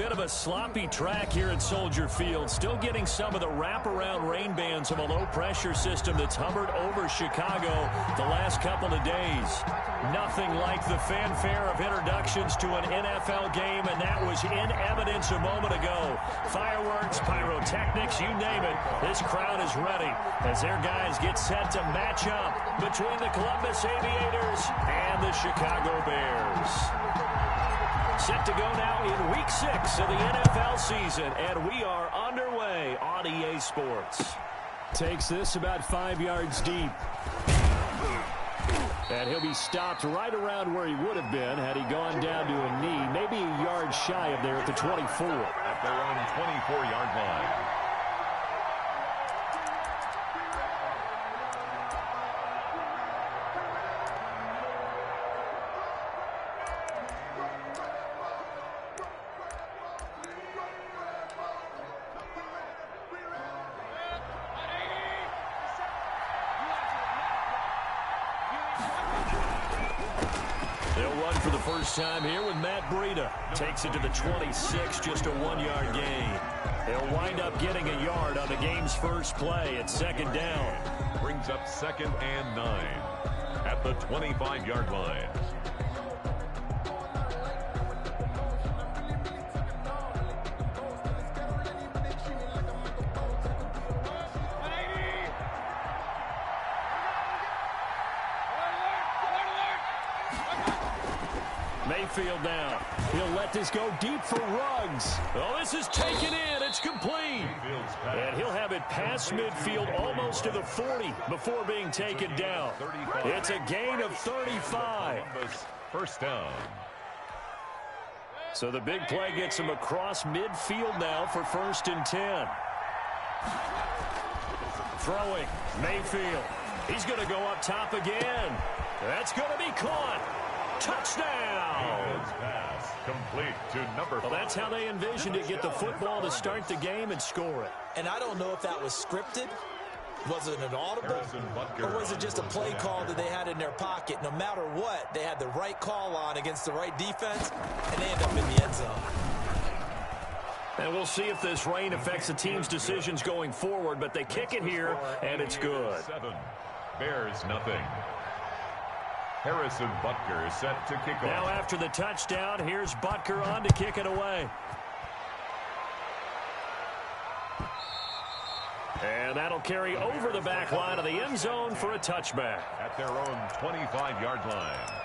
bit of a sloppy track here at Soldier Field. Still getting some of the wraparound rain bands of a low-pressure system that's hovered over Chicago the last couple of days. Nothing like the fanfare of introductions to an NFL game, and that was in evidence a moment ago. Fireworks, pyrotechnics, you name it. This crowd is ready as their guys get set to match up between the Columbus Aviators and the Chicago Bears. Set to go now in Week 6 of the NFL season, and we are underway on EA Sports. Takes this about 5 yards deep. And he'll be stopped right around where he would have been had he gone down to a knee, maybe a yard shy of there at the 24. At their own 24-yard line. Time here with Matt Breida. Takes it to the 26, just a 1-yard gain. They'll wind up getting a yard on the game's first play at second down. Brings up 2nd and 9 at the 25-yard line. Mayfield now. He'll let this go deep for Ruggs. Oh, this is taken in. It's complete. And he'll have it past midfield almost to the 40 before being taken down. It's a gain of 35. First down. So the big play gets him across midfield now for 1st and 10. Throwing. Mayfield. He's going to go up top again. That's going to be caught. Touchdown! Pass complete to number 5. Well, that's how they envisioned it. Get the football to start the game and score it. And I don't know if that was scripted. Was it an audible? Or was it just a play call that they had in their pocket? No matter what, they had the right call on against the right defense, and they end up in the end zone. And we'll see if this rain affects the team's decisions going forward, but they kick it here, and it's good. 7. Bears nothing. Harrison Butker is set to kick off. Now after the touchdown, here's Butker on to kick it away. And that'll carry over the back line of the end zone for a touchback. At their own 25-yard line.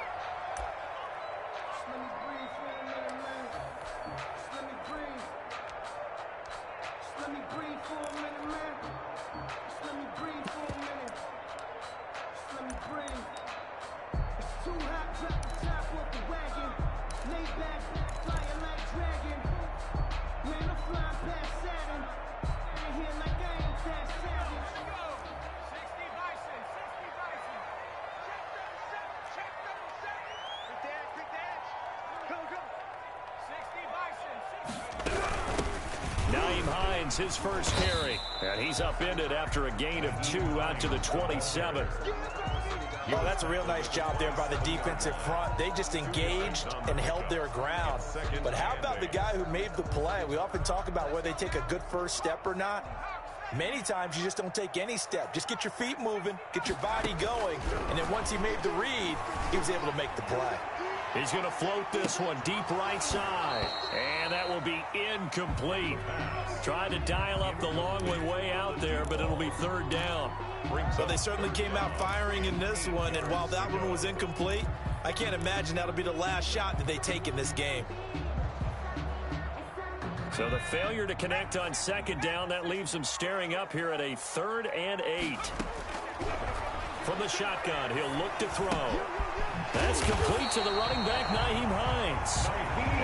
His first carry, and he's upended after a gain of 2 out to the 27. Oh, that's a real nice job there by the defensive front. They just engaged and held their ground. But how about the guy who made the play? We often talk about whether they take a good first step or not. Many times you just don't take any step. Just get your feet moving, get your body going, and then once he made the read, he was able to make the play. He's going to float this one deep right side. And that will be incomplete. Trying to dial up the long one way out there, but it'll be 3rd down. Well, they certainly came out firing in this one, and while that one was incomplete, I can't imagine that'll be the last shot that they take in this game. So the failure to connect on 2nd down, that leaves them staring up here at a 3rd and 8. From the shotgun, he'll look to throw. That's complete to the running back, Nyheim Hines.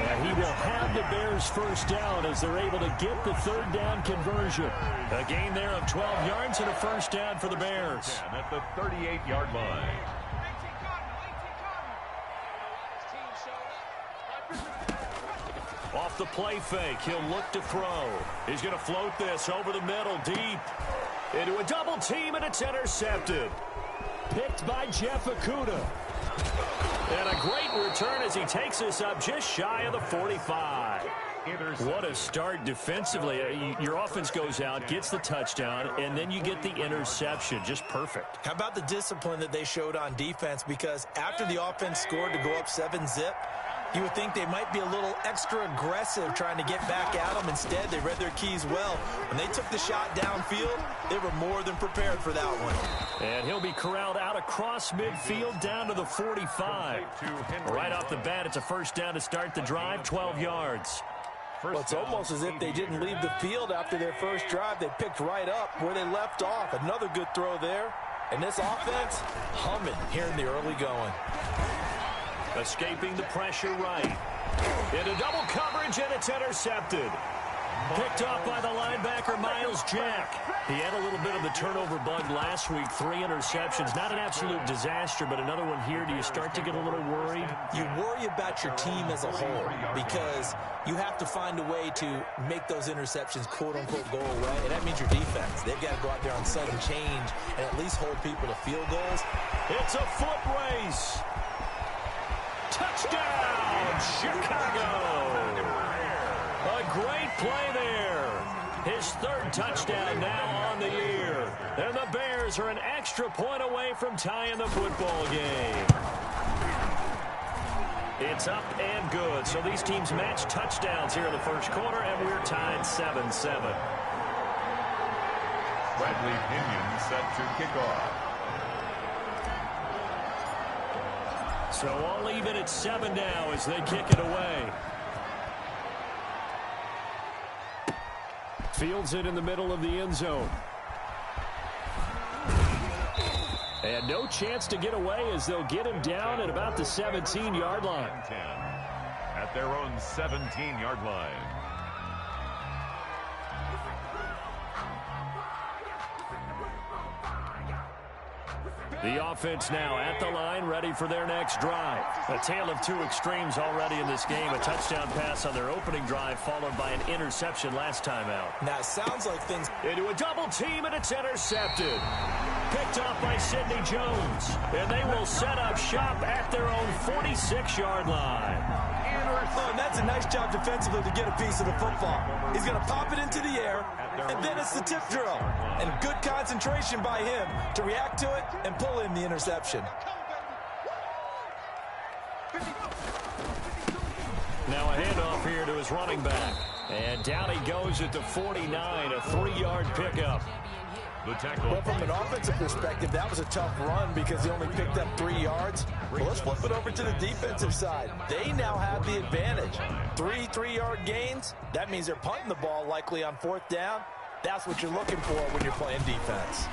And he will have the Bears first down as they're able to get the 3rd down conversion. A gain there of 12 yards and a first down for the Bears. And at the 38-yard line. Off the play fake, he'll look to throw. He's going to float this over the middle, deep. Into a double team, and it's intercepted. Picked by Jeff Okudah. And a great return as he takes this up just shy of the 45. What a start defensively. Your offense goes out, gets the touchdown, and then you get the interception. Just perfect. How about the discipline that they showed on defense? Because after the offense scored to go up 7-zip, you would think they might be a little extra aggressive trying to get back at them. Instead, they read their keys well. When they took the shot downfield, they were more than prepared for that one. And he'll be corralled out across midfield down to the 45. Right off the bat, it's a first down to start the drive, 12 yards. Well, it's almost as if they didn't leave the field after their first drive. They picked right up where they left off. Another good throw there. And this offense, humming here in the early going. Escaping the pressure right. Into double coverage, and it's intercepted. Picked off by the linebacker, Miles Jack. He had a little bit of the turnover bug last week. 3 interceptions. Not an absolute disaster, but another one here. Do you start to get a little worried? You worry about your team as a whole because you have to find a way to make those interceptions, quote-unquote, go away. And that means your defense. They've got to go out there on sudden change and at least hold people to field goals. It's a foot race. Touchdown, Chicago. A great play there. His 3rd touchdown now on the year. And the Bears are an extra point away from tying the football game. It's up and good. So these teams match touchdowns here in the first quarter, and we're tied 7-7. Bradley Pinion set to kick off. So all even at 7 now as they kick it away. Fields it in the middle of the end zone. And no chance to get away as they'll get him down at about the 17-yard line. 10 at their own 17-yard line. The offense now at the line, ready for their next drive. A tale of 2 extremes already in this game. A touchdown pass on their opening drive, followed by an interception last time out. Now, it sounds like things... Into a double team, and it's intercepted. Picked off by Sidney Jones. And they will set up shop at their own 46-yard line. Oh, and that's a nice job defensively to get a piece of the football. He's going to pop it into the air, and then it's the tip drill. And good concentration by him to react to it and pull in the interception. Now a handoff here to his running back. And down he goes at the 49, a 3-yard pickup. The tackle. Well, from an offensive perspective, that was a tough run because he only picked up 3 yards. Well, let's flip it over to the defensive side. They now have the advantage. 3 3-yard gains. That means they're punting the ball likely on 4th down. That's what you're looking for when you're playing defense.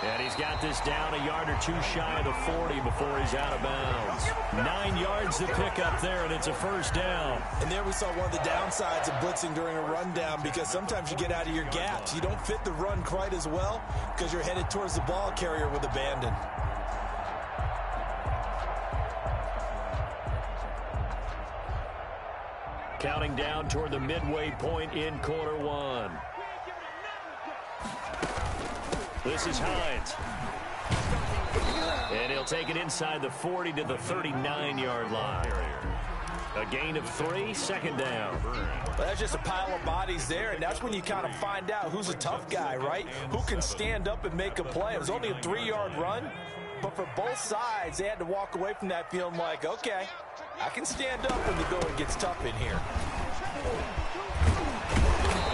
And he's got this down a yard or 2 shy of the 40 before he's out of bounds. 9 yards to pick up there, and it's a first down. And there we saw one of the downsides of blitzing during a rundown because sometimes you get out of your gaps. You don't fit the run quite as well because you're headed towards the ball carrier with abandon. Counting down toward the midway point in quarter 1. This is Hines. And he'll take it inside the 40 to the 39-yard line. A gain of 3, 2nd down. Well, that's just a pile of bodies there, and that's when you kind of find out who's a tough guy, right? Who can stand up and make a play. It was only a 3-yard run, but for both sides, they had to walk away from that feeling like, okay, I can stand up when the going gets tough in here.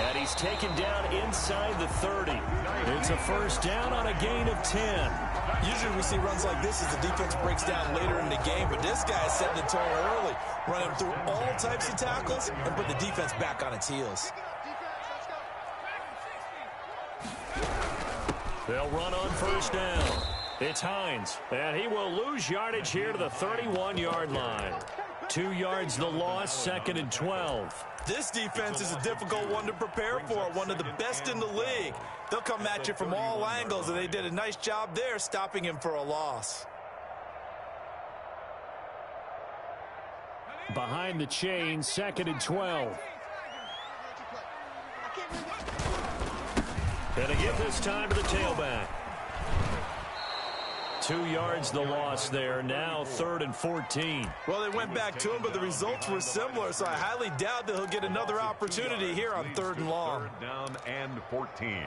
And he's taken down inside the 30. It's a first down on a gain of 10. Usually we see runs like this as the defense breaks down later in the game, but this guy is setting the tone early, running through all types of tackles and put the defense back on its heels. They'll run on first down. It's Hines, and he will lose yardage here to the 31-yard line. 2 yards the loss, 2nd and 12. This defense is a difficult one to prepare for, one of the best in the league. They'll come at you from all angles, and they did a nice job there stopping him for a loss. Behind the chain, 2nd and 12. And a give this time to the tailback. 2 yards the loss there. Now 3rd and 14. Well, they went back to him, but the results were similar, so I highly doubt that he'll get another opportunity here on 3rd and long. 3rd down and 14.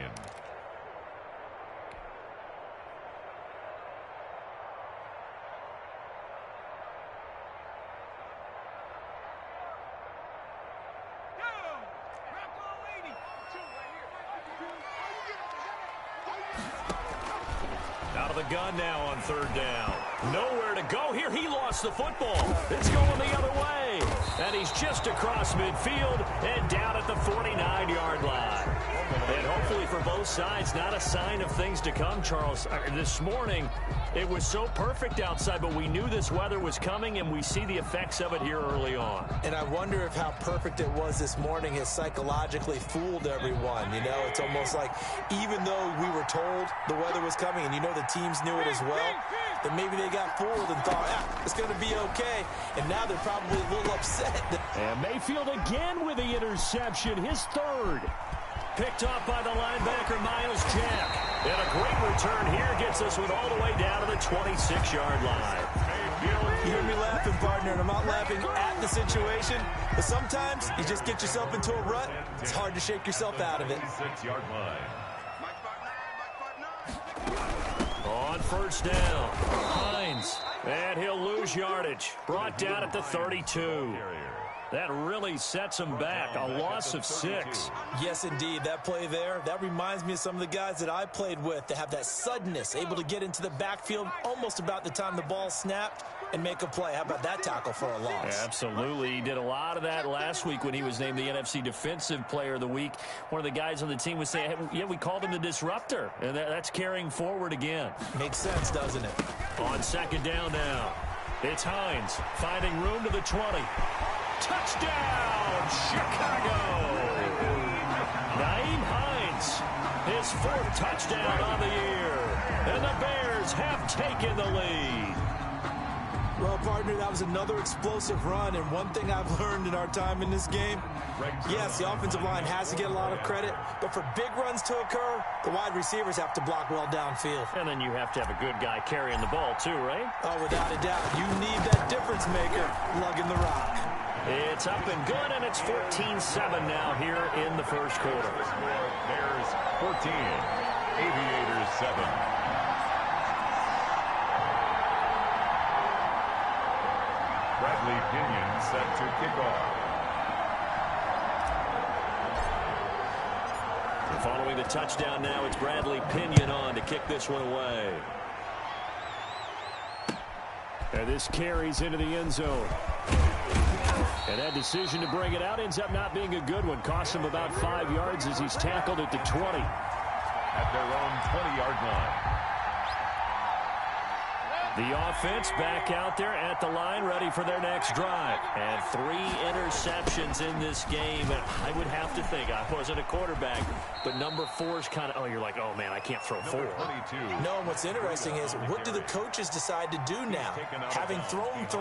Out of the gun now on 3rd down. Nowhere to go here. He lost the football. It's going the other way. And he's just across midfield and down at the 49-yard line. And hopefully for both sides, not a sign of things to come, Charles. This morning, it was so perfect outside, but we knew this weather was coming, and we see the effects of it here early on. And I wonder if how perfect it was this morning has psychologically fooled everyone. You know, it's almost like even though we were told the weather was coming, and you know the teams knew it as well, that maybe they got fooled and thought, it's going to be okay. And now they're probably a little upset. And Mayfield again with the interception, his 3rd. Picked off by the linebacker, Miles Jack. And a great return here gets this one all the way down to the 26-yard line. You hear me laughing, partner, and I'm not laughing at the situation, but sometimes you just get yourself into a rut. It's hard to shake yourself out of it. 6-yard line. On 1st down, Hines. And he'll lose yardage. Brought down at the 32. That really sets him back. A loss of 6. Yes, indeed. That play there, that reminds me of some of the guys that I played with that have that suddenness, able to get into the backfield almost about the time the ball snapped and make a play. How about that tackle for a loss? Yeah, absolutely. He did a lot of that last week when he was named the NFC Defensive Player of the Week. One of the guys on the team was saying, hey, yeah, we called him the disruptor. And that's carrying forward again. Makes sense, doesn't it? On 2nd down now, it's Hines finding room to the 20. Touchdown, Chicago! Nyheim Hines, his 4th touchdown on the year. And the Bears have taken the lead. Well, partner, that was another explosive run, and one thing I've learned in our time in this game, yes, the offensive line has to get a lot of credit, but for big runs to occur, the wide receivers have to block well downfield. And then you have to have a good guy carrying the ball too, right? Oh, without a doubt. You need that difference maker lugging the rock. It's up and good, and it's 14-7 now here in the 1st quarter. Bears 14, Aviators 7. Bradley Pinion set to kick off. Following the touchdown now, it's Bradley Pinion on to kick this one away. And this carries into the end zone. And that decision to bring it out ends up not being a good one. Costs him about 5 yards as he's tackled at the 20. At their own 20-yard line. The offense back out there at the line, ready for their next drive. And 3 interceptions in this game. And I would have to think, I wasn't a quarterback, but number 4 is kind of, you're like, oh, man, I can't throw 4. No, and what's interesting is, what do the coaches decide to do now? Having thrown 3,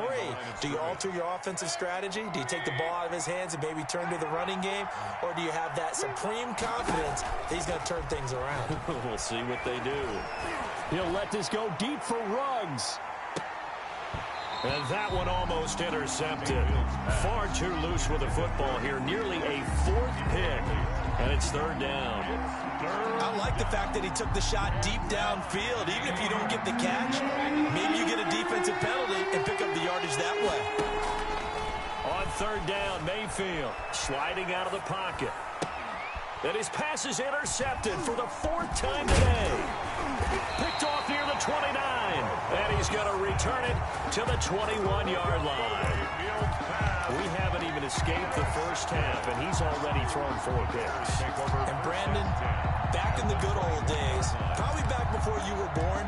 do you alter your offensive strategy? Do you take the ball out of his hands and maybe turn to the running game? Or do you have that supreme confidence that he's going to turn things around? We'll see what they do. He'll let this go deep for Ruggs. And that one almost intercepted. Far too loose with the football here. Nearly a 4th pick. And it's 3rd down. I like the fact that he took the shot deep downfield. Even if you don't get the catch, maybe you get a defensive penalty and pick up the yardage that way. On 3rd down, Mayfield sliding out of the pocket. And his pass is intercepted for the 4th time today. Picked off near the 29. And he's going to return it to the 21-yard line. We haven't even escaped the first half, and he's already thrown 4 picks. And Brandon, back in the good old days, probably back before you were born,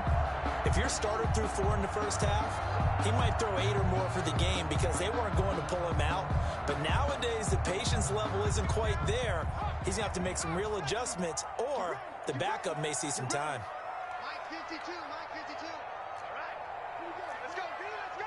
if your starter threw 4 in the first half, he might throw 8 or more for the game because they weren't going to pull him out. But nowadays, the patience level isn't quite there. He's going to have to make some real adjustments, or the backup may see some time. Mike 52. All right. Let's go, B. Let's go.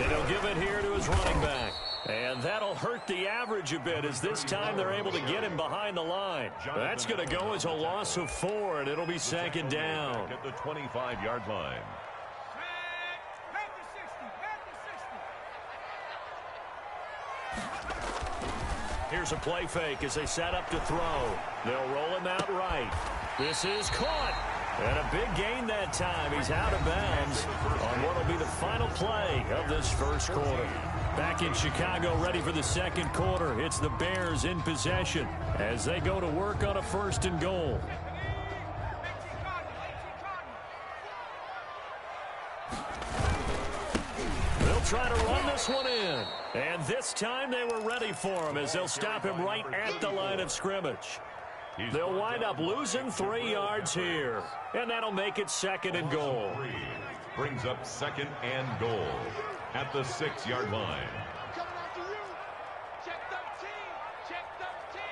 And he'll give it here to his running back. And that'll hurt the average a bit as this time they're able to get him behind the line. That's going to go as a loss of 4, and it'll be second down. At the 25-yard line. Here's a play fake as they set up to throw. They'll roll him out right. This is caught. And a big gain that time. He's out of bounds on what will be the final play of this first quarter. Back in Chicago, ready for the second quarter. It's the Bears in possession as they go to work on a 1st and goal. They'll try to run this one in. And this time they were ready for him as they'll stop him right at the line of scrimmage. They'll wind up losing 3 yards here. And that'll make it 2nd and goal. Brings up 2nd and goal at the 6-yard line. Coming after you. Check 13. Check 13.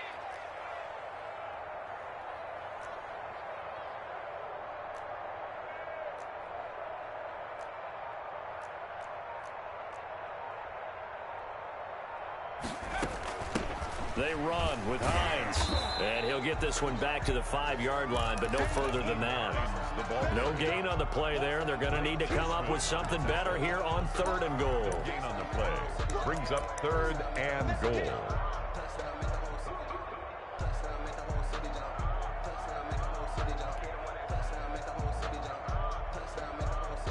They run with Hines. And he'll get this one back to the 5-yard line, but no further than that. No gain on the play there, and they're going to need to come up with something better here on 3rd and goal. Gain on the play. Brings up 3rd and goal.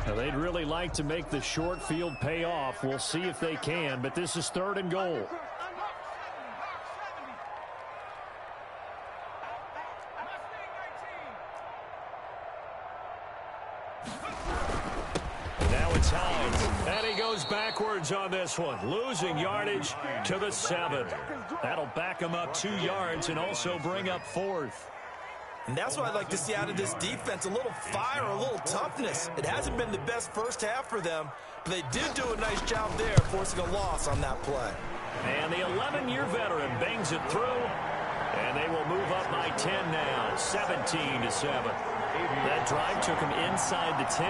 Now, they'd really like to make the short field pay off. We'll see if they can, but this is 3rd and goal. Backwards on this one, losing yardage to the 7. That'll back him up 2 yards and also bring up 4th. And that's what I'd like to see out of this defense, a little fire, a little toughness. It hasn't been the best first half for them, but they did do a nice job there, forcing a loss on that play. And the 11-year veteran bangs it through, and they will move up by 10 now, 17-7. That drive took him inside the 10.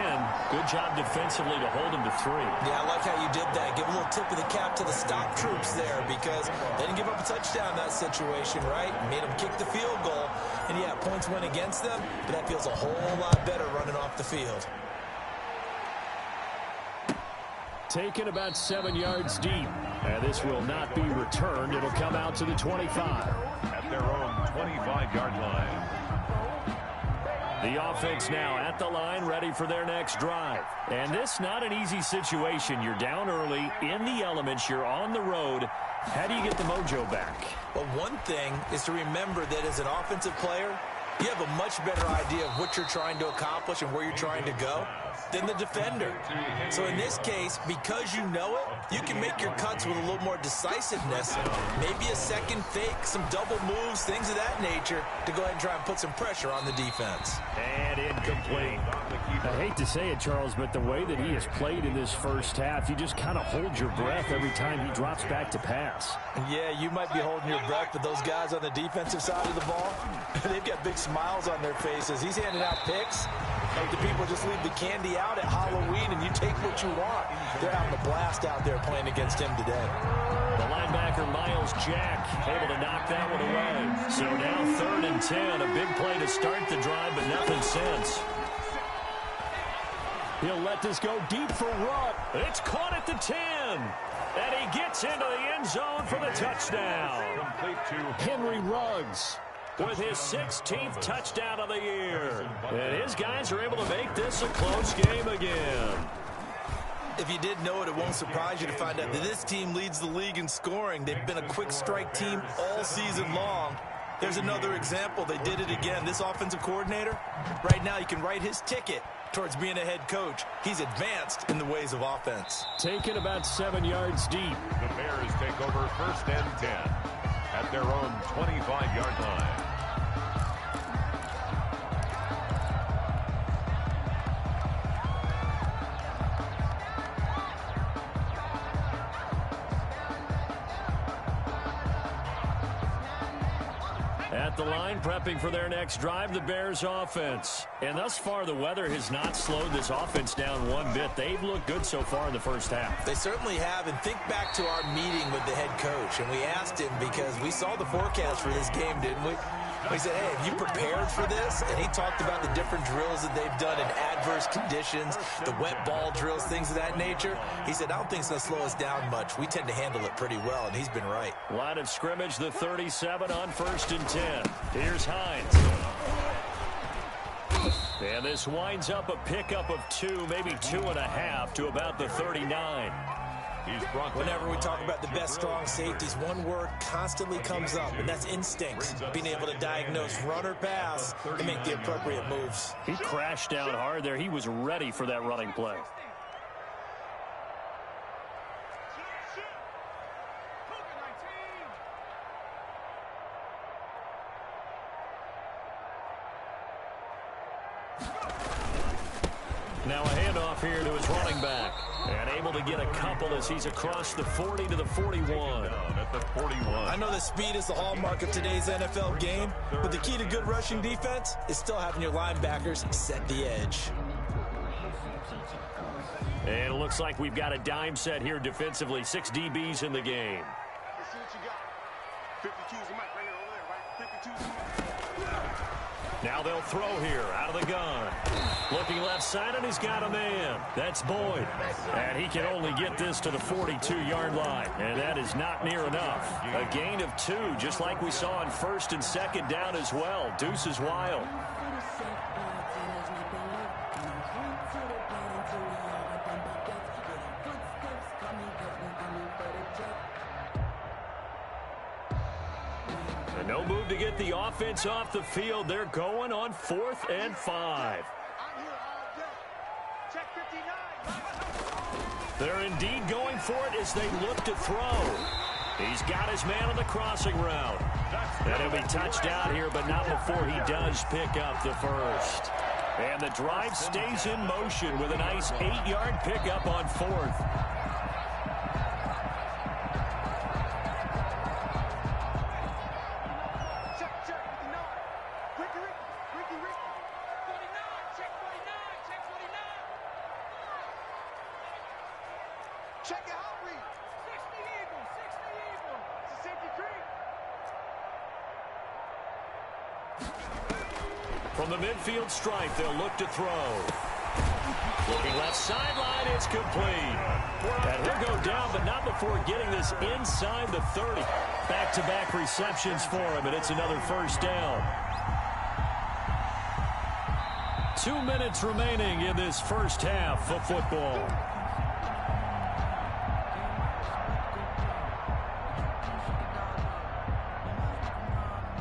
Good job defensively to hold him to 3. Yeah, I like how you did that. Give a little tip of the cap to the stop troops there because they didn't give up a touchdown in that situation, right? Made them kick the field goal. And, yeah, points went against them, but that feels a whole lot better running off the field. Taken about 7 yards deep. And this will not be returned. It'll come out to the 25. At their own 25-yard line. The offense now at the line, ready for their next drive. And this not an easy situation. You're down early, in the elements, you're on the road. How do you get the mojo back? Well, one thing is to remember that as an offensive player, you have a much better idea of what you're trying to accomplish and where you're trying to go than the defender. So in this case, because you know it, you can make your cuts with a little more decisiveness, maybe a second fake, some double moves, things of that nature, to go ahead and try and put some pressure on the defense. And incomplete. I hate to say it, Charles, but the way that he has played in this first half, you just kind of hold your breath every time he drops back to pass. Yeah, you might be holding your breath, but those guys on the defensive side of the ball, they've got big smiles on their faces. He's handing out picks. Like the people just leave the candy out at Halloween and you take what you want. They're having a blast out there playing against him today. The linebacker, Miles Jack, able to knock that one away. So now 3rd and 10, a big play to start the drive, but nothing since. He'll let this go deep for Rutt. It's caught at the 10. And he gets into the end zone for the touchdown. Complete to Henry Ruggs with his 16th touchdown of the year. And his guys are able to make this a close game again. If you did know it, it won't surprise you to find out that this team leads the league in scoring. They've been a quick strike team all season long. There's another example. They did it again. This offensive coordinator, right now you can write his ticket towards being a head coach. He's advanced in the ways of offense. Taken about 7 yards deep. the Bears take over 1st and 10 at their own 25-yard line. At the line, prepping for their next drive, the Bears offense. And thus far, the weather has not slowed this offense down one bit. They've looked good so far in the first half. They certainly have. And think back to our meeting with the head coach. And we asked him because we saw the forecast for this game, didn't we? We said, hey, have you prepared for this? And he talked about the different drills that they've done in adverse conditions, the wet ball drills, things of that nature. He said, I don't think it's going to slow us down much. We tend to handle it pretty well, and he's been right. Line of scrimmage, the 37 on 1st and 10. Here's Hines. And this winds up a pickup of 2, maybe 2.5 to about the 39. Whenever we talk about the best strong safeties, one word constantly comes up, and that's instinct. Being able to diagnose run or pass and make the appropriate moves. He crashed down hard there. He was ready for that running play. Now a handoff here to his running back. And able to get a couple as he's across the 40 to the 41. At the 41. I know that speed is the hallmark of today's NFL game, but the key to good rushing defense is still having your linebackers set the edge. And it looks like we've got a dime set here defensively. 6 DBs in the game. Let's see what you got. 52's the mic right here, over there, right? 52's the mic. Now they'll throw here out of the gun. Looking left side, and he's got a man. That's Boyd. And he can only get this to the 42-yard line. And that is not near enough. A gain of 2, just like we saw on 1st and 2nd down as well. Deuce is wild. No move to get the offense off the field. They're going on 4th and 5. I'm here all day. Check 59. They're indeed going for it as they look to throw. He's got his man on the crossing route. And he'll be touched down here, but not before he does pick up the first. And the drive stays in motion with a nice 8-yard pickup on 4th. Check it out, Reed. 60 Eagles, 60 Eagles. It's a safety creep. From the midfield stripe, they'll look to throw. Looking left sideline, it's complete. And he'll go down, but not before getting this inside the 30. Back-to-back receptions for him, and it's another first down. 2 minutes remaining in this first half of football.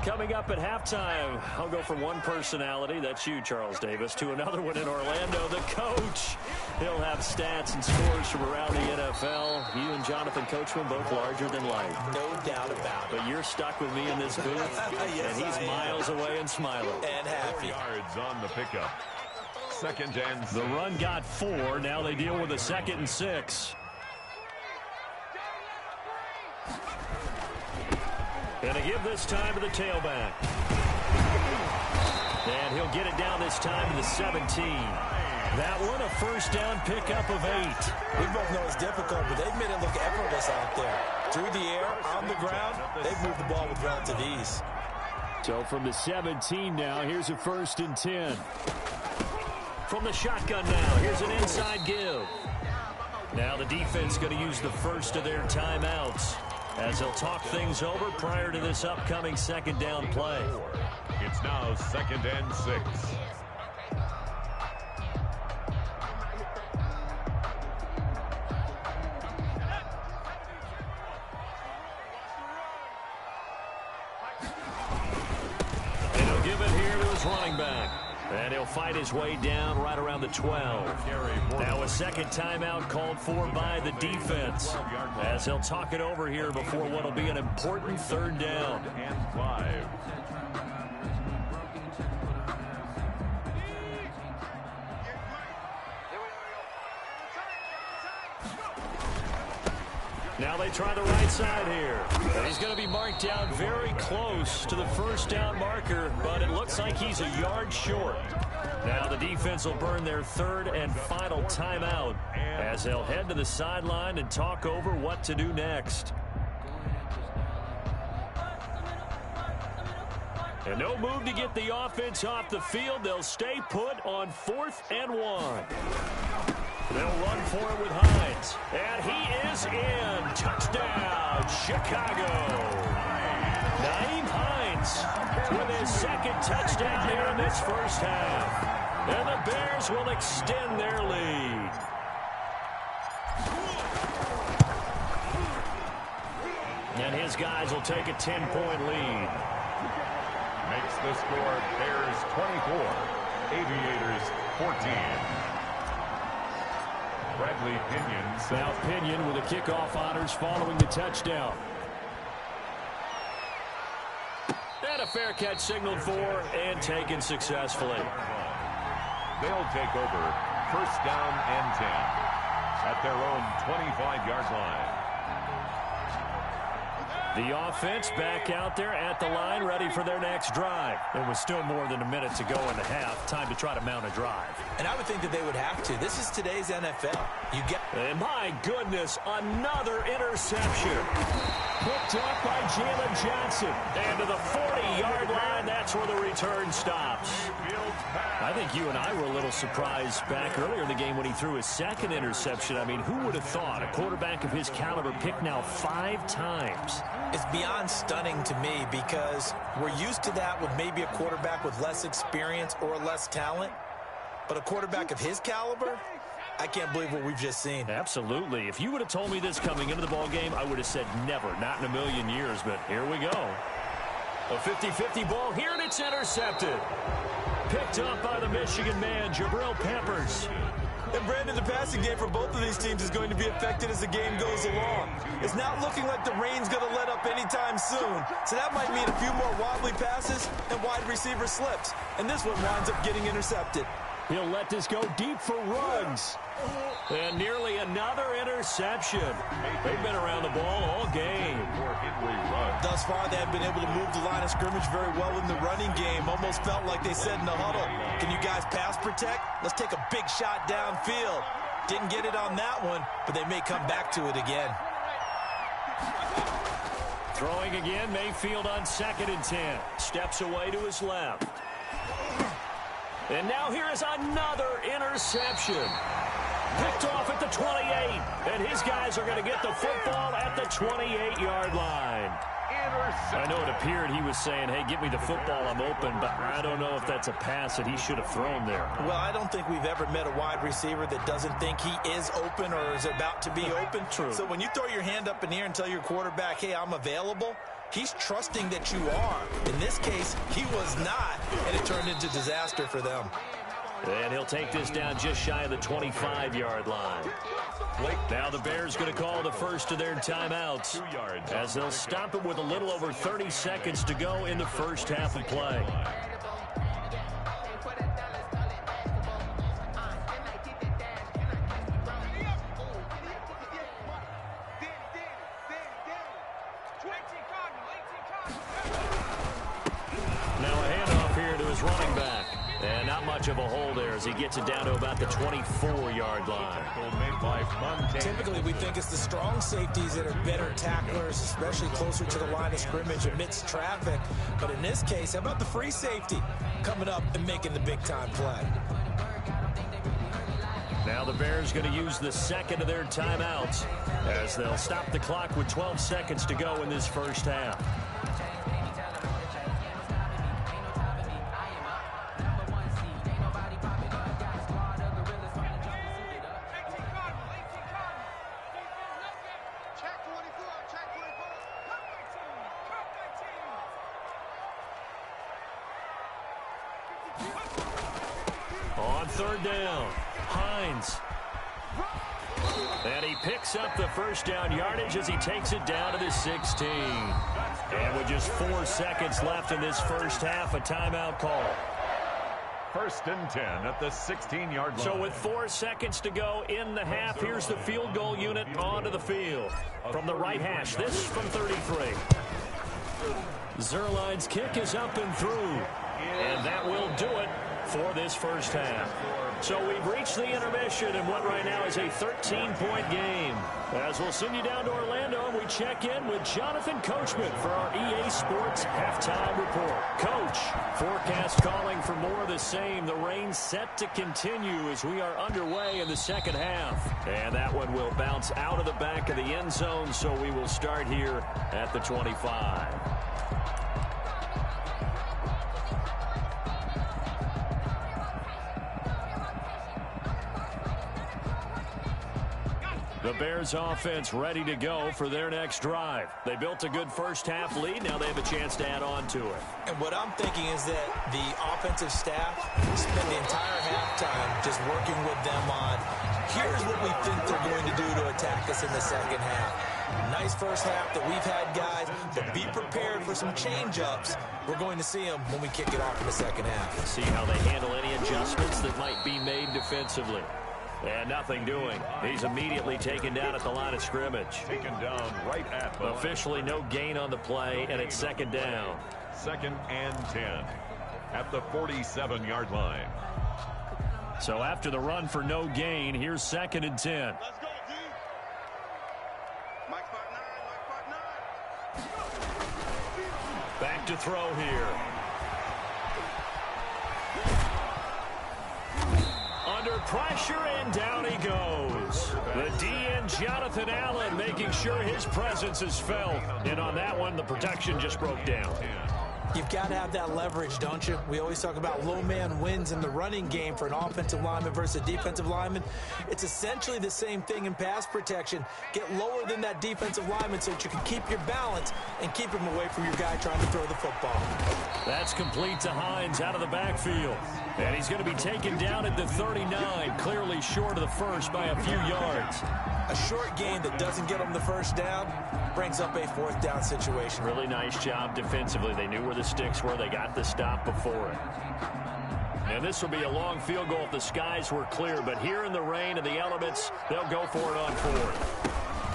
Coming up at halftime, I'll go from one personality, that's you, Charles Davis, to another one in Orlando, the coach. He'll have stats and scores from around the NFL. You and Jonathan Coachman, both larger than life. No doubt about it. But you're stuck with me in this booth, Yes, and he's miles away and smiling. And happy. 4 yards on the pickup. 2nd and 6. The run got 4. Now they deal with a 2nd and 6. And a give this time to the tailback. And he'll get it down this time to the 17. That one a first down pickup of 8. We both know it's difficult, but they've made it look effortless out there. Through the air, on the ground, they've moved the ball with relative ease. So from the 17 now, here's a 1st and 10. From the shotgun now, here's an inside give. Now the defense going to use the first of their timeouts as they'll talk things over prior to this upcoming 2nd down play. It's now 2nd and 6. And he'll give it here to his running back. And he'll fight his way down right around the 12. Now a 2nd timeout called for by the defense as they'll talk it over here before what will be an important 3rd down. And 5. Now Now they try the right side here. And he's going to be marked down very close to the first down marker, but it looks like he's a yard short. Now the defense will burn their third and final timeout as they'll head to the sideline and talk over what to do next. And no move to get the offense off the field. They'll stay put on 4th and 1. They'll run for it with Hines. And he is in. Touchdown, Chicago. Nyheim Hines with his second touchdown here in this first half. And the Bears will extend their lead. And his guys will take a 10-point lead. Makes the score Bears 24, Aviators 14. Bradley Pinion. Now Pinion with the kickoff honors following the touchdown. And a fair catch signaled for and taken successfully. They'll take over first down and 10 at their own 25-yard line. The offense back out there at the line, ready for their next drive. There was still more than a minute to go in the half. Time to try to mount a drive. And I would think that they would have to. This is today's NFL. And my goodness, another interception. Picked up by Jalen Johnson. And to the 40-yard line, that's where the return stops. I think you and I were a little surprised back earlier in the game when he threw his second interception. I mean, who would have thought a quarterback of his caliber picked now 5 times? It's beyond stunning to me because we're used to that with maybe a quarterback with less experience or less talent. But a quarterback of his caliber, I can't believe what we've just seen. Absolutely. If you would have told me this coming into the ball game, I would have said never, not in a million years. But here we go. A 50-50 ball here, and it's intercepted. Picked up by the Michigan man, Jabril Peppers. And Brandon, the passing game for both of these teams is going to be affected as the game goes along. It's not looking like the rain's going to let up anytime soon. So that might mean a few more wobbly passes and wide receiver slips. And this one winds up getting intercepted. He'll let this go deep for Ruggs. And nearly another interception. They've been around the ball all game. Thus far, they have been able to move the line of scrimmage very well in the running game. Almost felt like they said in the huddle, can you guys pass protect? Let's take a big shot downfield. Didn't get it on that one, but they may come back to it again. Throwing again, Mayfield on 2nd and 10. Steps away to his left. And now here is another interception. Picked off at the 28. And his guys are going to get the football at the 28-yard line. I know it appeared he was saying, hey, give me the football, I'm open, but I don't know if that's a pass that he should have thrown there. Well, I don't think we've ever met a wide receiver that doesn't think he is open or is about to be open. True. So when you throw your hand up in the air and tell your quarterback, hey, I'm available, he's trusting that you are. In this case, he was not, and it turned into disaster for them. And he'll take this down just shy of the 25-yard line. Now the Bears going to call the first of their timeouts as they'll stop it with a little over 30 seconds to go in the first half of play. Now a handoff here to his running back. And not much of a hole there as he gets it down to about the 24-yard line. Typically, we think it's the strong safeties that are better tacklers, especially closer to the line of scrimmage amidst traffic. But in this case, how about the free safety coming up and making the big-time play? Now the Bears going to use the second of their timeouts as they'll stop the clock with 12 seconds to go in this first half. On 3rd down, Hines. And he picks up the first down yardage as he takes it down to the 16. And with just 4 seconds left in this first half, a timeout call. First and 10 at the 16-yard line. So with 4 seconds to go in the half, here's the field goal unit onto the field. From the right hash, this from 33. Zerline's kick is up and through. And that will do it for this first half. So we've reached the intermission in what right now is a 13-point game. As we'll send you down to Orlando, we check in with Jonathan Coachman for our EA Sports Halftime Report. Coach, forecast calling for more of the same. The rain set to continue as we are underway in the second half. And that one will bounce out of the back of the end zone, so we will start here at the 25. The Bears offense ready to go for their next drive. They built a good first half lead. Now they have a chance to add on to it. And what I'm thinking is that the offensive staff spent the entire halftime just working with them on, here's what we think they're going to do to attack us in the second half. Nice first half that we've had, guys, but be prepared for some change-ups. We're going to see them when we kick it off in the second half. See how they handle any adjustments that might be made defensively. And nothing doing. He's immediately taken down at the line of scrimmage. Taken down right at the line. Officially no gain on the play, and it's second down. Second and 10 at the 47-yard line. So after the run for no gain, here's second and 10. Let's go, D. Mike 5'9", Back to throw here. Under pressure, and down he goes. The DN, Jonathan Allen, making sure his presence is felt. And on that one, the protection just broke down. You've got to have that leverage, don't you? We always talk about low man wins in the running game for an offensive lineman versus a defensive lineman. It's essentially the same thing in pass protection. Get lower than that defensive lineman so that you can keep your balance and keep him away from your guy trying to throw the football. That's complete to Hines out of the backfield. And he's going to be taken down at the 39, clearly short of the first by a few yards. A short gain that doesn't get him the first down brings up a fourth down situation. Really nice job defensively. They knew where the sticks were. They got the stop before it. And this will be a long field goal if the skies were clear. But here in the rain and the elements, they'll go for it on fourth.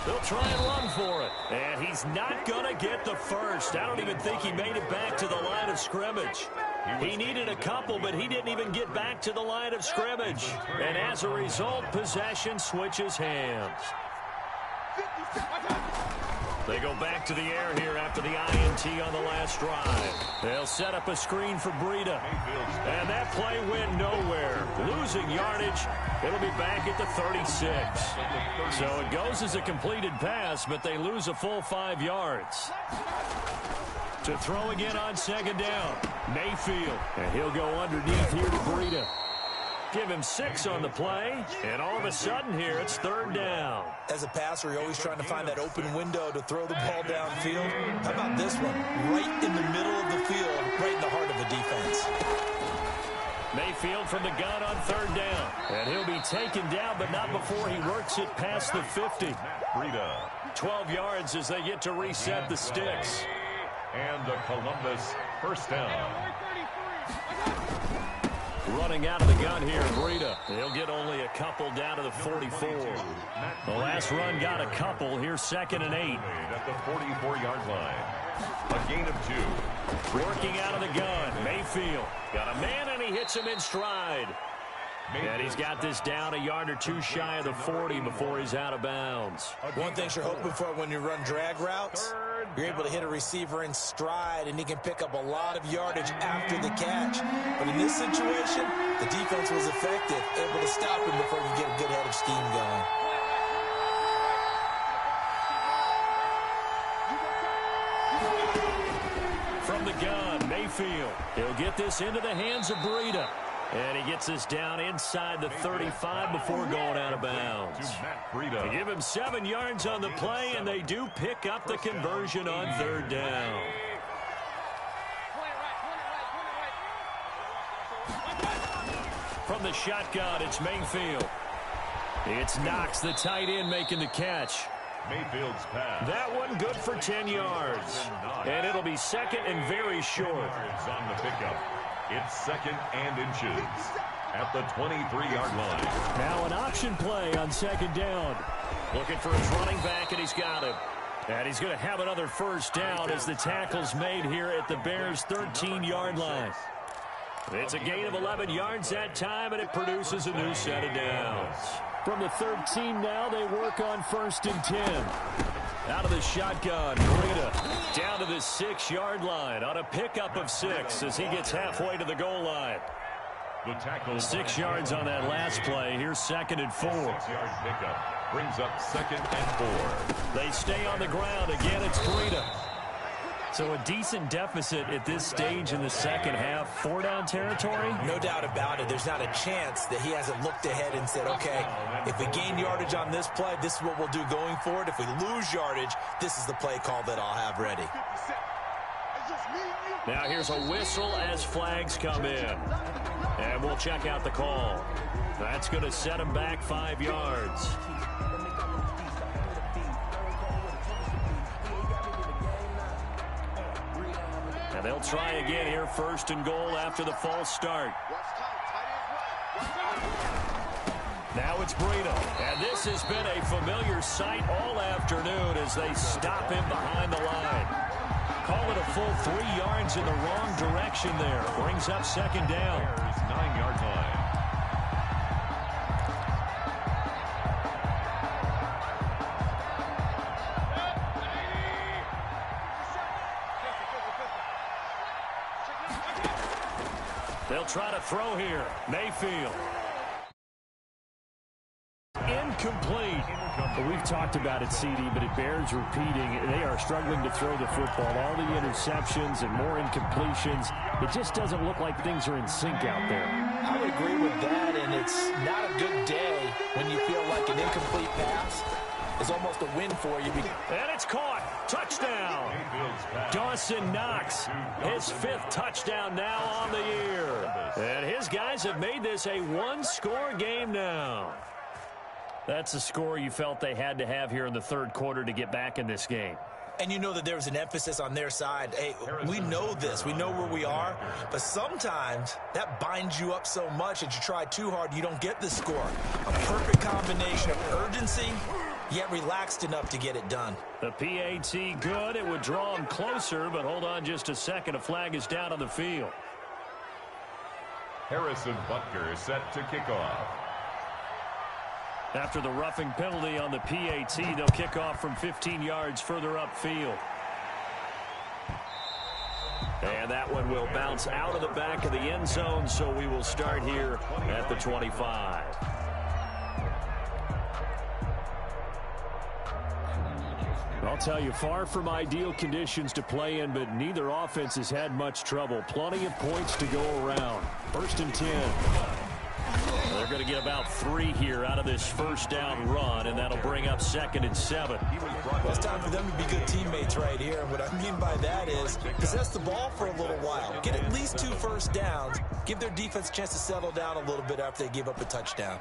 They'll try and run for it. And he's not going to get the first. I don't even think he made it back to the line of scrimmage. He needed a couple, but he didn't even get back to the line of scrimmage. And as a result, possession switches hands. They go back to the air here after the INT on the last drive. They'll set up a screen for Breida. And that play went nowhere. Losing yardage. It'll be back at the 36. So it goes as a completed pass, but they lose a full 5 yards. To throw again on second down. Mayfield. And he'll go underneath here to Breida. Give him 6 on the play, and all of a sudden here, it's third down. As a passer, you're always trying to find that open window to throw the ball downfield. How about this one? Right in the middle of the field, right in the heart of the defense. Mayfield from the gun on third down. And he'll be taken down, but not before he works it past the 50. 12 yards as they get to reset the sticks. And the Columbus first down. Running out of the gun here, Breida. He'll get only a couple down to the 44. The last run got a couple. Here's second and 8. At the 44-yard line. A gain of 2. Working out of the gun. Mayfield got a man, and he hits him in stride. And he's got this down a yard or two shy of the 40 before he's out of bounds. One thing you're hoping for when you run drag routes, you're able to hit a receiver in stride, and he can pick up a lot of yardage after the catch. But in this situation, the defense was effective, able to stop him before you get a good head of steam going. From the gun, Mayfield. He'll get this into the hands of Breida. And he gets this down inside the 35 before going out of bounds. They give him 7 yards on the play, and they do pick up the conversion on third down. From the shotgun, it's Mayfield. It's Knox, the tight end, making the catch. Mayfield's pass. That one good for 10 yards. And it'll be second and very short. On the pickup. It's 2nd and inches at the 23-yard line. Now an option play on 2nd down. Looking for his running back, and he's got him. And he's going to have another first down as the tackle's made here at the Bears' 13-yard line. It's a gain of 11 yards that time, and it produces a new set of downs. From the 13 now, they work on 1st and 10. Out of the shotgun, Breida down to the 6-yard line on a pickup of 6 as he gets halfway to the goal line. 6 yards on that last play. Here's 2nd and 4. 6-yard pickup brings up 2nd and 4. They stay on the ground. Again, it's Breida. So a decent deficit at this stage in the second half. 4-down territory? No doubt about it. There's not a chance that he hasn't looked ahead and said, okay, if we gain yardage on this play, this is what we'll do going forward. If we lose yardage, this is the play call that I'll have ready. Now here's a whistle as flags come in. And we'll check out the call. That's going to set him back 5 yards. And they'll try again here, 1st and goal after the false start. Now it's Breida. And this has been a familiar sight all afternoon as they stop him behind the line. Call it a full 3 yards in the wrong direction there. Brings up 2nd down. 9-yard line. They'll try to throw here. Mayfield. Incomplete. We've talked about it, CD, but it bears repeating. They are struggling to throw the football. All the interceptions and more incompletions. It just doesn't look like things are in sync out there. I would agree with that, and it's not a good day when you feel like an incomplete pass is almost a win for you. And it's caught. Touchdown. Dawson Knox, his 5th touchdown now on the year. And his guys have made this a 1-score game now. That's a score you felt they had to have here in the 3rd quarter to get back in this game. And you know that there's an emphasis on their side. Hey, we know this. We know where we are. But sometimes that binds you up so much that you try too hard, you don't get the score. A perfect combination of urgency, yet relaxed enough to get it done. The PAT good. It would draw him closer, but hold on just a second. A flag is down on the field. Harrison Butker is set to kick off. After the roughing penalty on the PAT, they'll kick off from 15 yards further upfield. And that one will bounce out of the back of the end zone, so we will start here at the 25. I'll tell you, far from ideal conditions to play in, but neither offense has had much trouble. Plenty of points to go around. 1st and 10. They're going to get about 3 here out of this 1st down run, and that'll bring up 2nd and 7. Well, it's time for them to be good teammates right here. And what I mean by that is possess the ball for a little while. Get at least 2 first downs. Give their defense a chance to settle down a little bit after they give up a touchdown.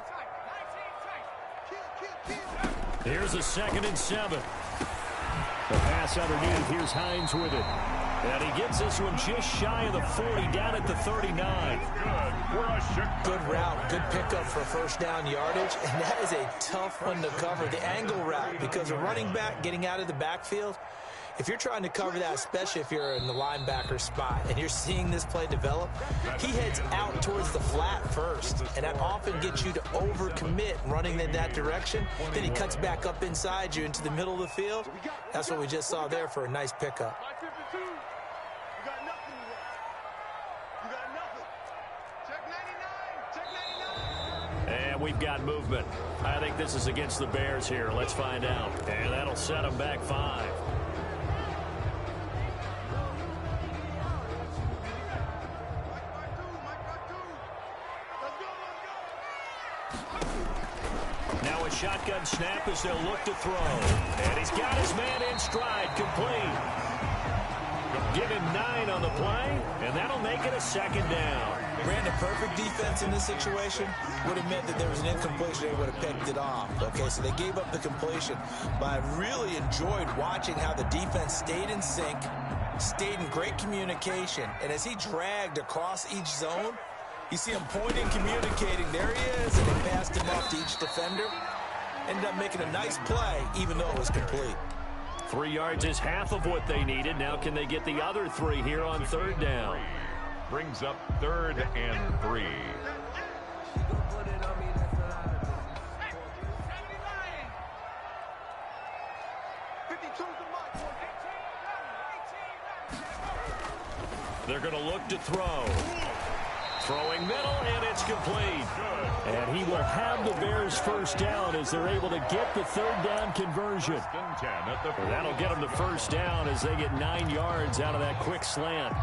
Here's a 2nd and 7. The pass underneath. Here's Hines with it. And he gets this one just shy of the 40, down at the 39. Good route, good pickup for 1st down yardage, and that is a tough one to cover, the angle route, because a running back getting out of the backfield, if you're trying to cover that, especially if you're in the linebacker spot and you're seeing this play develop, he heads out towards the flat first, and that often gets you to overcommit running in that direction. Then he cuts back up inside you into the middle of the field. That's what we just saw there for a nice pickup. And we've got movement. I think this is against the Bears here. Let's find out. And that'll set them back 5. Now a shotgun snap as they'll look to throw. And he's got his man in stride, complete. Give him 9 on the play, and that'll make it a 2nd down. Brandon, perfect defense in this situation would have meant that there was an incompletion. They would have picked it off. Okay, so they gave up the completion. But I really enjoyed watching how the defense stayed in sync, stayed in great communication. And as he dragged across each zone, you see him pointing, communicating. There he is, and they passed him off to each defender. Ended up making a nice play, even though it was complete. 3 yards is half of what they needed. Now can they get the other 3 here on third down? Brings up 3rd and 3. They're going to look to throw. Throwing middle, and it's complete. And he will have the Bears first down as they're able to get the third down conversion. That'll get them the first down as they get 9 yards out of that quick slant.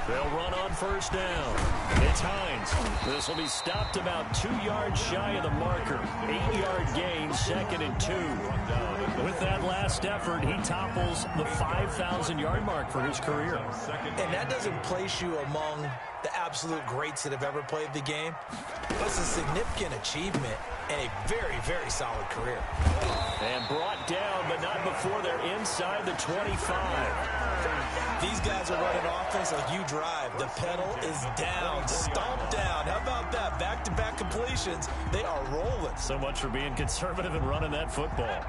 They'll run on first down. It's Hines. This will be stopped about 2 yards shy of the marker. 8-yard gain, 2nd and 2. With that last effort, he topples the 5,000-yard mark for his career. And that doesn't place you among the absolute greats that have ever played the game. But it's a significant achievement and a very, very solid career. And brought down, but not before they're inside the 25. These guys are running offense like you drive. The pedal is down, stomped down. How about that? Back-to-back completions. They are rolling. So much for being conservative and running that football.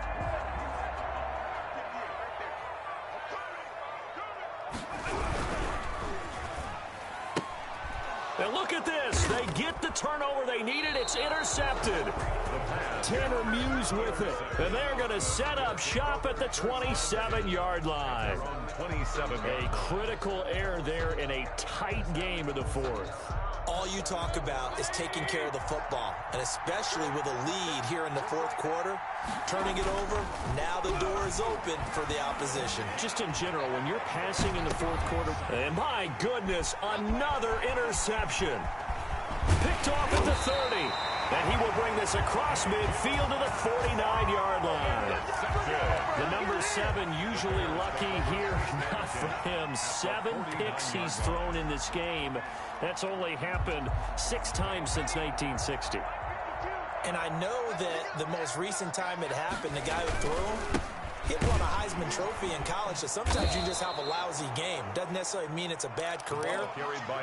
And look at this. They get the turnover they needed. It's intercepted. Tanner Muse with it. And they're going to set up shop at the 27-yard line. A critical error there in a tight game of the fourth. All you talk about is taking care of the football, and especially with a lead here in the fourth quarter, turning it over, now the door is open for the opposition. Just in general, when you're passing in the fourth quarter, and my goodness, another interception. Picked off at the 30, and he will bring this across midfield to the 49-yard line. The number 7 usually lucky here, not for him. 7 picks he's thrown in this game. That's only happened 6 times since 1960. And I know that the most recent time it happened, the guy who threw him, he won a Heisman Trophy in college, so sometimes you just have a lousy game. Doesn't necessarily mean it's a bad career,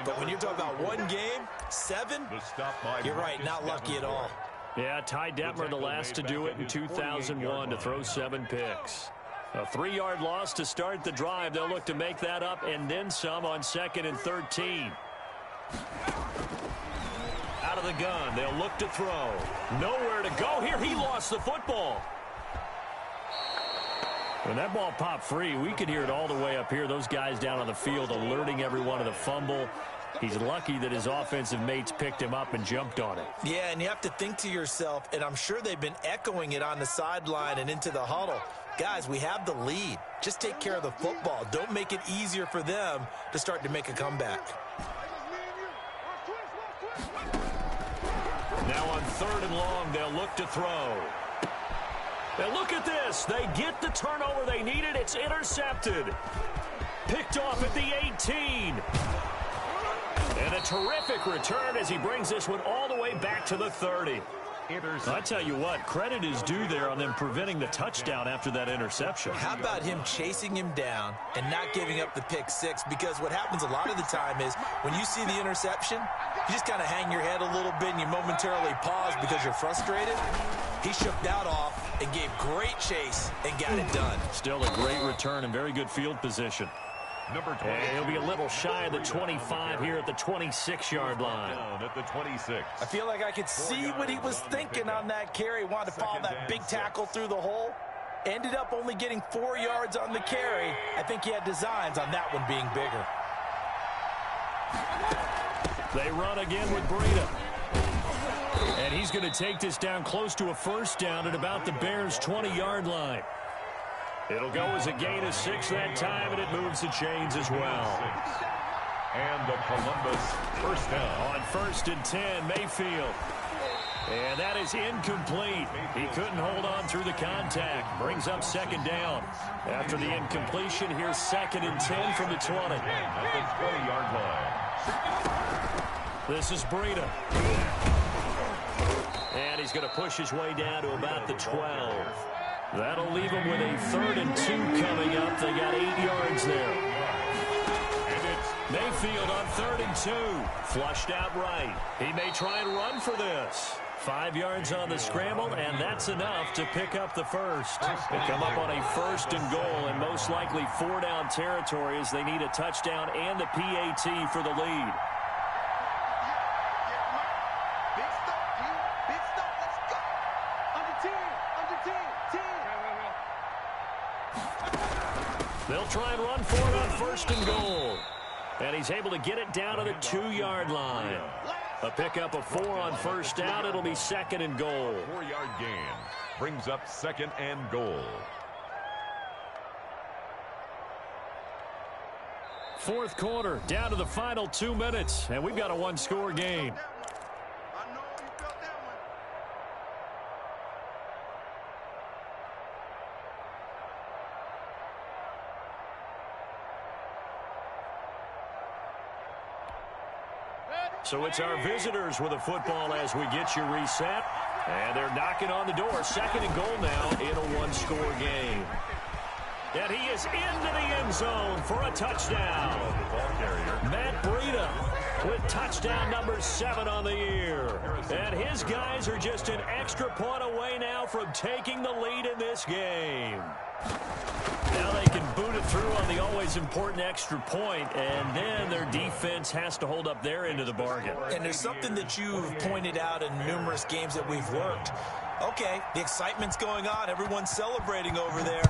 but when you're talking about one game, 7, you're right, not lucky at all. Yeah, Ty Detmer, the last to do it in 2001, to throw 7 picks. A 3-yard loss to start the drive. They'll look to make that up and then some on 2nd and 13. Out of the gun, they'll look to throw. Nowhere to go here. He lost the football. When that ball popped free, we could hear it all the way up here. Those guys down on the field alerting everyone of the fumble. He's lucky that his offensive mates picked him up and jumped on it. Yeah, and you have to think to yourself, and I'm sure they've been echoing it on the sideline and into the huddle. Guys, we have the lead. Just take care of the football. Don't make it easier for them to start to make a comeback. Now on 3rd and long, they'll look to throw. And look at this. They get the turnover they needed. It's intercepted. Picked off at the 18. And a terrific return as he brings this one all the way back to the 30. I tell you what, credit is due there on them preventing the touchdown after that interception. How about him chasing him down and not giving up the pick 6? Because what happens a lot of the time is when you see the interception, you just kind of hang your head a little bit and you momentarily pause because you're frustrated. He shook that off and gave great chase and got it done. Still a great return and very good field position. And he'll be a little shy of the 25 here at the 26-yard line. At the 26. I feel like I could see what he was thinking on that carry. Wanted to follow that big tackle through the hole. Ended up only getting 4 yards on the carry. I think he had designs on that one being bigger. They run again with Breida. And he's going to take this down close to a first down at about the Bears' 20-yard line. It'll go as a gain of 6 that time, and it moves the chains as well. And the Columbus first down. On 1st and 10, Mayfield. And that is incomplete. He couldn't hold on through the contact. Brings up 2nd down. After the incompletion, here's 2nd and 10 from the 20. At the 20-yard line. This is Breida. And he's going to push his way down to about the 12. That'll leave him with a 3rd and 2 coming up. They got 8 yards there. Mayfield on 3rd and 2. Flushed out right. He may try and run for this. 5 yards on the scramble, and that's enough to pick up the first. They come up on a 1st and goal, and most likely 4-down territory as they need a touchdown and the PAT for the lead. Big stop, let's go. Under 10. They'll try and run for it on 1st and goal. And he's able to get it down to the 2-yard line. A pickup of 4 on 1st down. It'll be 2nd and goal. 4-yard gain brings up 2nd and goal. 4th quarter, down to the final 2 minutes. And we've got a 1-score game. I know you felt that one. So it's our visitors with the football as we get you reset. And they're knocking on the door. 2nd and goal now in a 1-score game. And he is into the end zone for a touchdown. Matt Breida with touchdown number 7 on the year. And his guys are just an extra point away now from taking the lead in this game. Now they can boot it through on the always important extra point, and then their defense has to hold up their end of the bargain. And there's something that you've pointed out in numerous games that we've worked. Okay, the excitement's going on. Everyone's celebrating over there.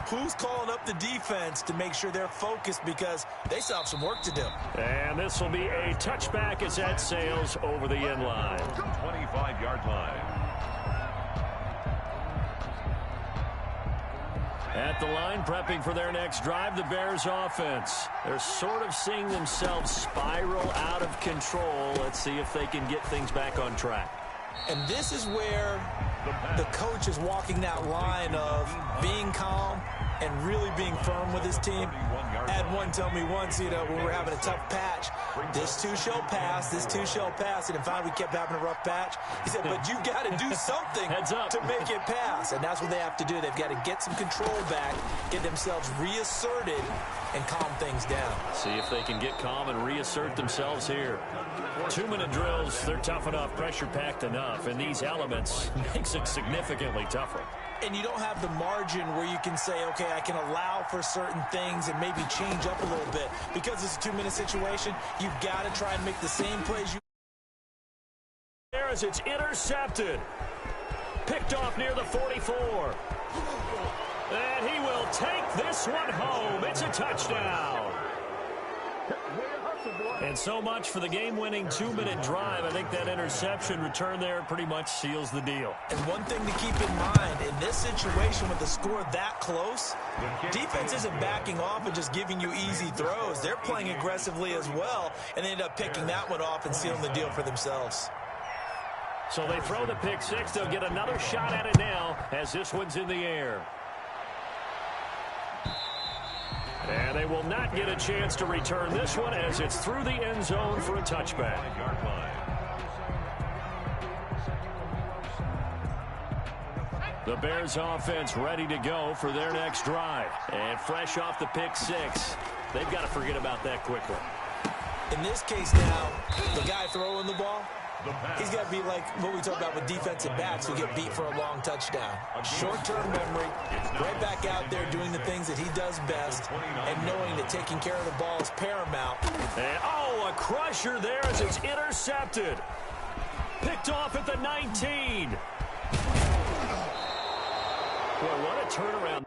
Who's calling up the defense to make sure they're focused because they still have some work to do? And this will be a touchback as that sails over the end line. 25-yard line. At the line, prepping for their next drive, the Bears offense. They're sort of seeing themselves spiral out of control. Let's see if they can get things back on track. And this is where the coach is walking that line of being calm and really being firm with his team. I had one tell me once, when we were having a tough patch, this too shall pass, this too shall pass. And in fact, we kept having a rough patch. He said, but you've got to do something to make it pass. And that's what they have to do. They've got to get some control back, get themselves reasserted, and calm things down. See if they can get calm and reassert themselves here. 2-minute drills, they're tough enough, pressure-packed enough, and these elements makes it significantly tougher. And you don't have the margin where you can say, okay, I can allow for certain things and maybe change up a little bit. Because it's a 2-minute situation, you've got to try and make the same plays. There as it's intercepted. Picked off near the 44. And he will take this one home. It's a touchdown. And so much for the game-winning 2-minute drive. I think that interception return there pretty much seals the deal. And one thing to keep in mind, in this situation with the score that close, defense isn't backing off and just giving you easy throws. They're playing aggressively as well, and they end up picking that one off and sealing the deal for themselves. So they throw the pick six. They'll get another shot at it now as this one's in the air. And they will not get a chance to return this one as it's through the end zone for a touchback. The Bears offense ready to go for their next drive. And fresh off the pick six, they've got to forget about that quickly. In this case now, the guy throwing the ball, he's got to be like what we talk about with defensive backs who get beat for a long touchdown. Short-term memory, right back out there doing the things that he does best and knowing that taking care of the ball is paramount. And, a crusher there as it's intercepted. Picked off at the 19. Boy, what a turnaround.